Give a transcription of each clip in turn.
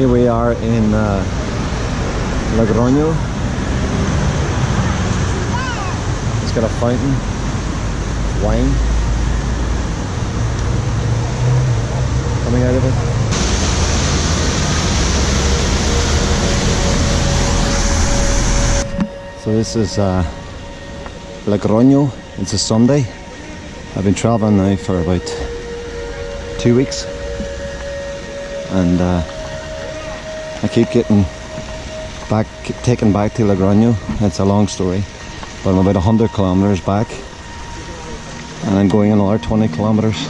Here we are in Logroño. It's got a fountain, wine coming out of it. So this is Logroño. It's a Sunday. I've been traveling now for about 2 weeks, and I keep getting taken back to Logroño. It's a long story, but I'm about 100 kilometers back, and I'm going another 20 kilometers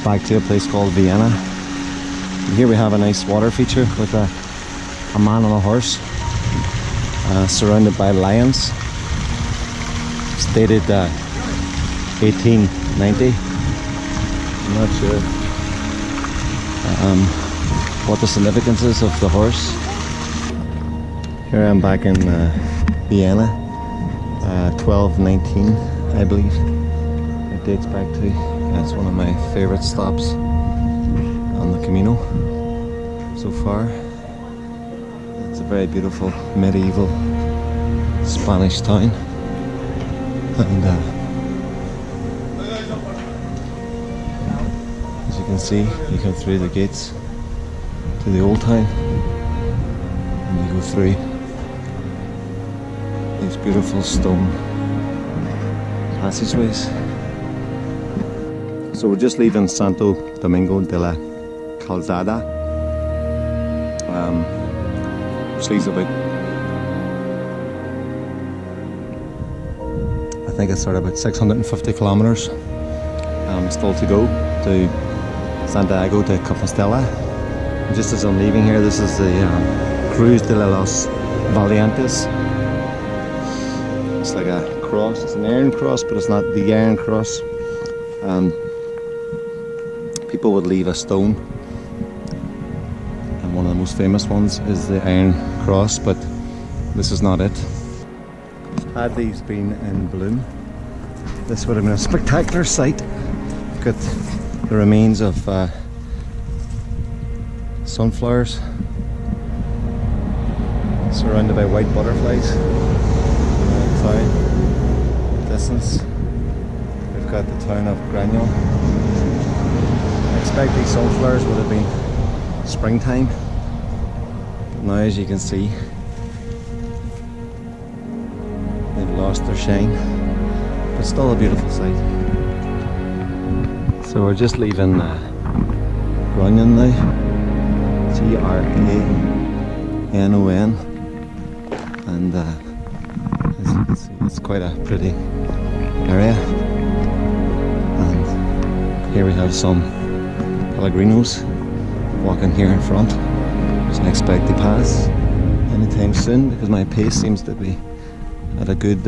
back to a place called Vienna. And here we have a nice water feature with a man on a horse, surrounded by lions. It's dated 1890. I'm not sure what the significance is of the horse. Here I am back in Vienna, 1219, I believe it dates back to. It's one of my favorite stops on the Camino so far. It's a very beautiful medieval Spanish town, and as you can see, you come through the gates to the old town, and you go through these beautiful stone passageways. So we're just leaving Santo Domingo de la Calzada, which leaves about, I think it's sort of about 650 kilometers still to go to Santiago de Compostela. And just as I'm leaving here, this is the Cruz de los Valientes. It's like a cross. It's an iron cross, but it's not the iron cross. People would leave a stone, and one of the most famous ones is the iron cross, but this is not it. Had these been in bloom, this would have been a spectacular sight. You've got the remains of sunflowers surrounded by white butterflies. Town distance, we've got the town of Granol. I expect these sunflowers would have been springtime, but now, as you can see, they've lost their shine, but still a beautiful sight. So we're just leaving Groningen now, Granon, and as you can see, it's quite a pretty area. And here we have some Pellegrinos walking here in front, which I expect to pass anytime soon, because my pace seems to be at a good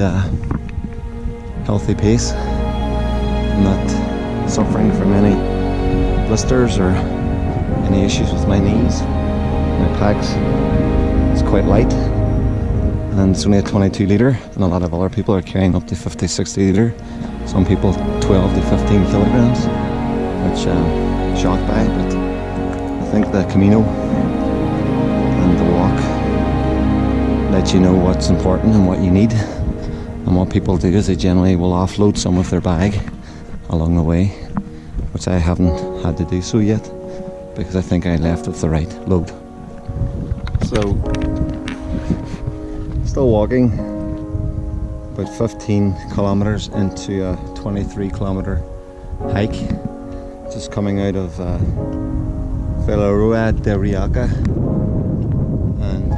healthy pace. I'm not suffering from any blisters or any issues with my knees. My packs is quite light, and it's only a 22 litre, and a lot of other people are carrying up to 50, 60 litre. Some people 12 to 15 kilograms, which I'm shocked by, but I think the Camino and the walk let you know what's important and what you need. And what people do is they generally will offload some of their bag along the way, which I haven't had to do so yet, because I think I left with the right load. So, still walking, about 15 kilometers into a 23 kilometer hike, just coming out of Villaroa de Riaca. And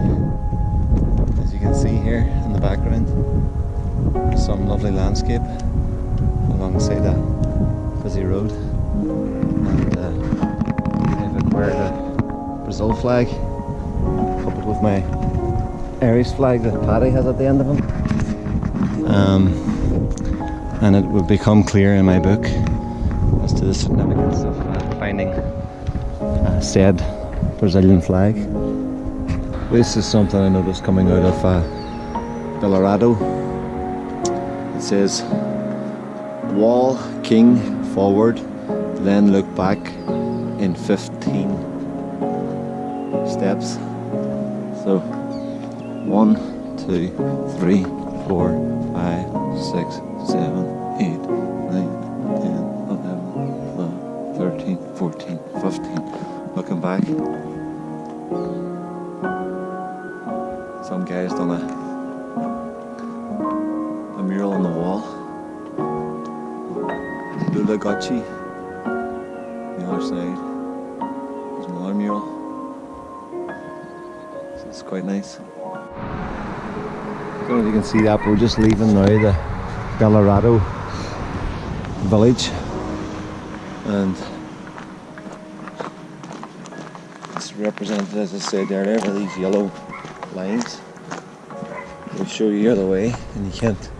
as you can see here in the background, some lovely landscape alongside a busy road. And I've acquired a Brazil flag coupled with my Irish flag that Paddy has at the end of him. And it would become clear in my book as to the significance of finding said Brazilian flag. This is something I noticed coming out of Colorado. It says, "Wall King forward, then look back in 15 steps. So 1, 2, 3, 4, 5, 6, 7, 8, 9, 10, 11, 12, 13, 14, 15. Looking back, some guy's done a mural on the wall. Lula Gotchi. The other side, there's another mural. So it's quite nice. I don't know if you can see that, but we're just leaving now the Bellarado village, and it's represented, as I said earlier, by these yellow lines. They'll show you the way, and you can't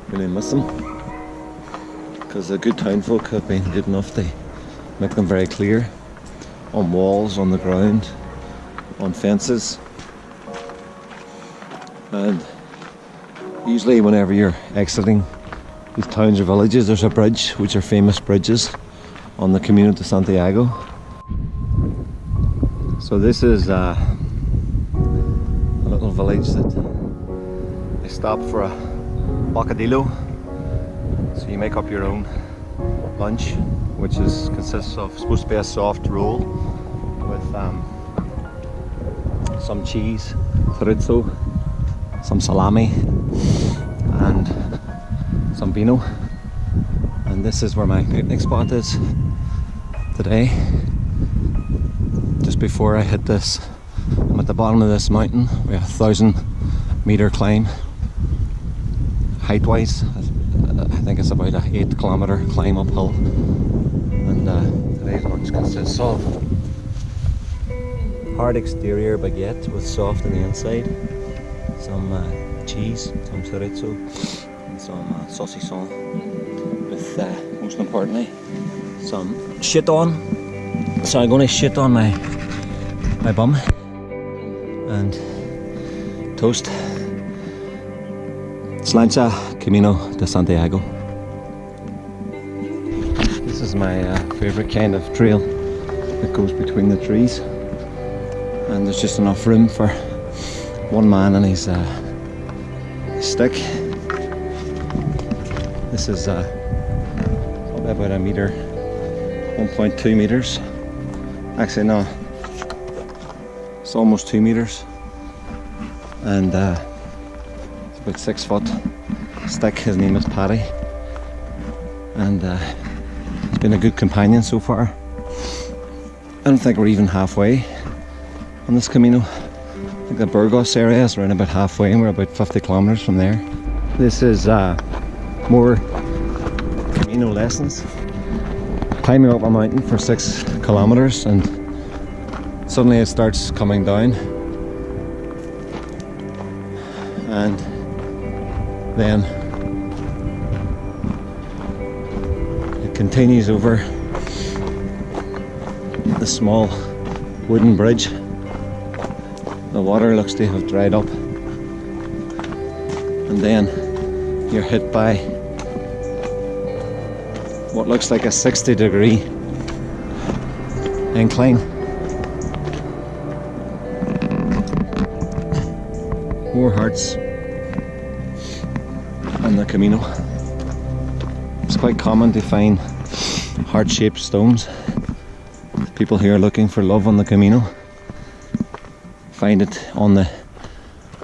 really miss them, because the good town folk have been good enough to make them very clear on walls, on the ground, on fences. And usually whenever you're exiting these towns or villages, there's a bridge, which are famous bridges on the Camino de Santiago. So this is a little village that I stopped for a bocadillo. So you make up your own lunch, which consists of, supposed to be a soft roll with some cheese, chorizo, some salami, and some vino. And this is where my picnic spot is today. Just before I hit this, I'm at the bottom of this mountain. We have a 1,000-meter climb, height-wise. I think it's about a 8-kilometer climb uphill, and today's lunch consists of hard exterior baguette with soft on the inside, some cheese, some chorizo, and some saucisson, with most importantly some shit on. So I'm going to shit on my bum and toast. Slancha Camino de Santiago. This is my favourite kind of trail that goes between the trees, and there's just enough room for one man and his stick. This is probably about a metre, 1.2 metres. Actually no, it's almost 2 metres, and about 6 foot stick. His name is Paddy, and he's been a good companion so far. I don't think we're even halfway on this Camino. I think the Burgos area is around about halfway, and we're about 50 kilometres from there. This is more Camino lessons. Climbing up a mountain for 6 kilometres, and suddenly it starts coming down, and then it continues over the small wooden bridge. The water looks to have dried up, and then you're hit by what looks like a 60-degree incline. More hearts on the Camino. It's quite common to find heart-shaped stones. People here looking for love on the Camino find it on the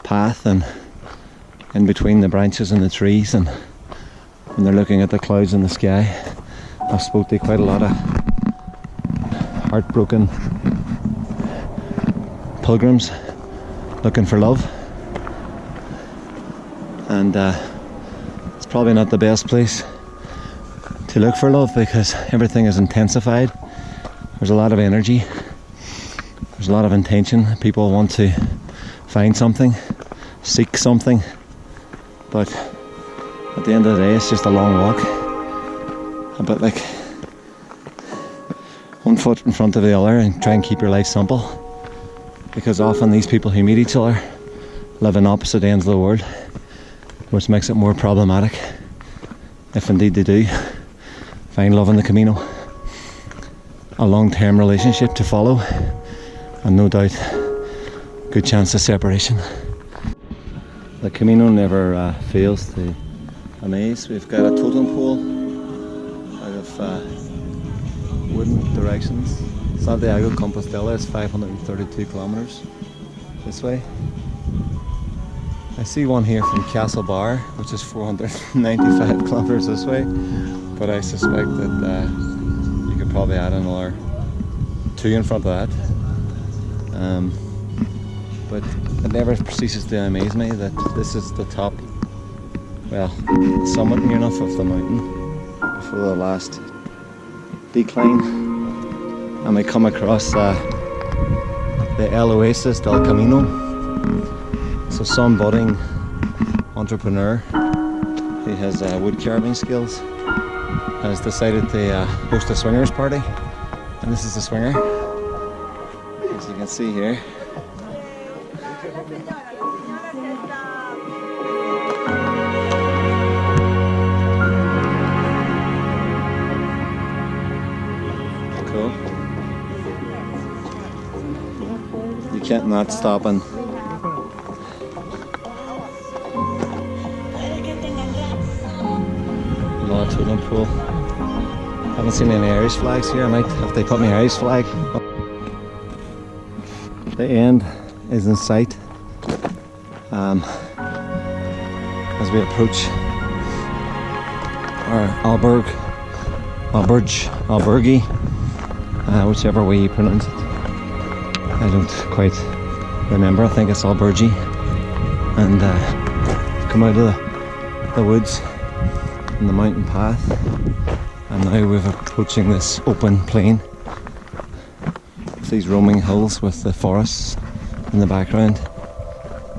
path and in between the branches and the trees, and when they're looking at the clouds in the sky. I've spoke to quite a lot of heartbroken pilgrims looking for love, and it's probably not the best place to look for love, because everything is intensified. There's a lot of energy, there's a lot of intention. People want to find something, seek something, but at the end of the day it's just a long walk, a bit like one foot in front of the other, and try and keep your life simple, because often these people who meet each other live in opposite ends of the world, which makes it more problematic, if indeed they do find love in the Camino. A long-term relationship to follow, and no doubt good chance of separation. The Camino never fails to amaze. We've got a totem pole out of wooden directions. Santiago Compostela is 532 kilometers this way. I see one here from Castlebar, which is 495 kilometers this way, but I suspect that you could probably add another 2 in front of that. But it never ceases to amaze me that this is the top, well, summit near enough of the mountain before the last decline, and we come across the El Oasis del Camino. So some budding entrepreneur who has wood carving skills has decided to host a swingers party, and this is the swinger, as you can see here. Cool. You can't not stop and totem pole. Haven't seen any Irish flags here. I might have to put my Irish flag. The end is in sight as we approach our albergue, whichever way you pronounce it. I don't quite remember. I think it's albergue, and come out of the woods in the mountain path, and now we're approaching this open plain with these roaming hills with the forests in the background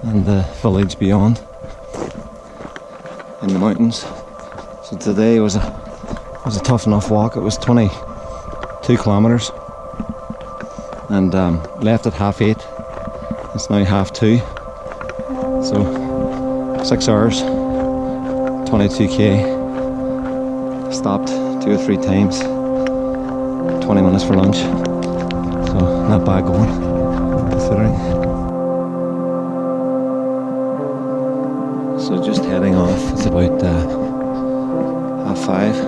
and the village beyond in the mountains. So today was a tough enough walk. It was 22 kilometers and left at 8:30. It's now 2:30, so 6 hours, 22k. Stopped 2 or 3 times, 20 minutes for lunch, so not bad going, considering. So just heading off. It's about 5:30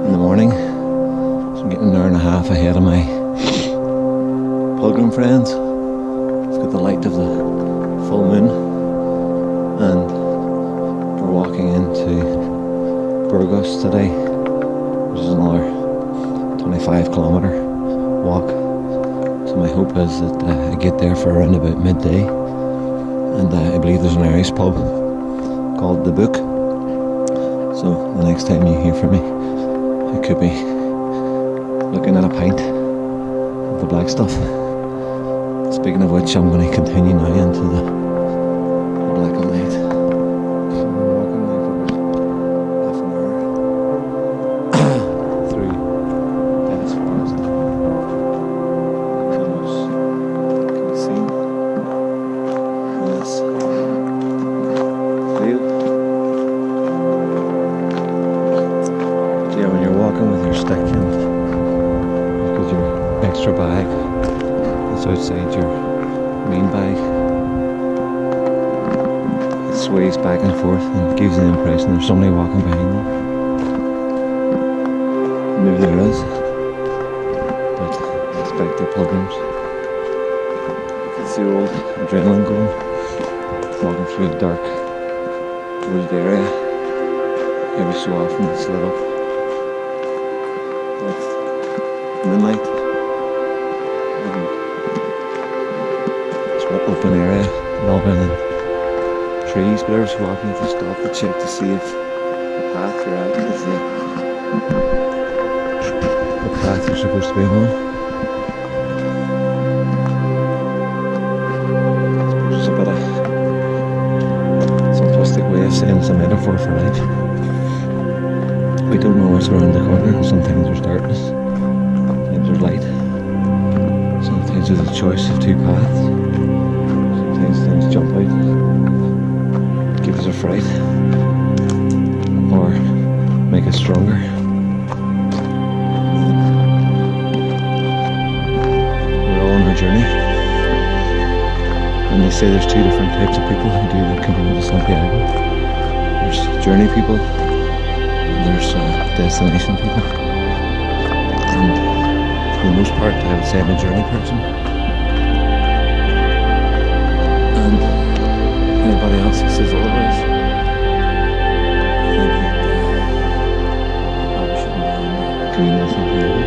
in the morning, so I'm getting an hour and a half ahead of my pilgrim friends. It's got the light of the full moon, and we're walking into Burgos today, which is another 25-kilometer walk. So my hope is that I get there for around about midday, and I believe there's an Irish pub called The Book. So the next time you hear from me, I could be looking at a pint of the black stuff. Speaking of which, I'm going to continue now into the black and white. Extra bag that's outside your main bag. It sways back and forth and gives the impression there's somebody walking behind you. Maybe there is, but I expect they're pilgrims. It's the old adrenaline going, walking through a dark wooded area. Every so often it's lit up with moonlight. Open area, loving and trees, but every so often you have to stop to check to see if the path you're at is the path you're supposed to be on. It's a bit of simplistic way of saying it's a metaphor for life. We don't know what's around the corner, and sometimes there's darkness, sometimes there's light, sometimes there's a choice of 2 paths. Things jump out, give us a fright, or make us stronger. We're all on our journey. they say there's two different types of people who do the Camino de Santiago. There's journey people, and there's destination people. And for the most part, I would say I'm a journey person. And anybody else who says otherwise, I think that I probably shouldn't be on the Camino de Santiago.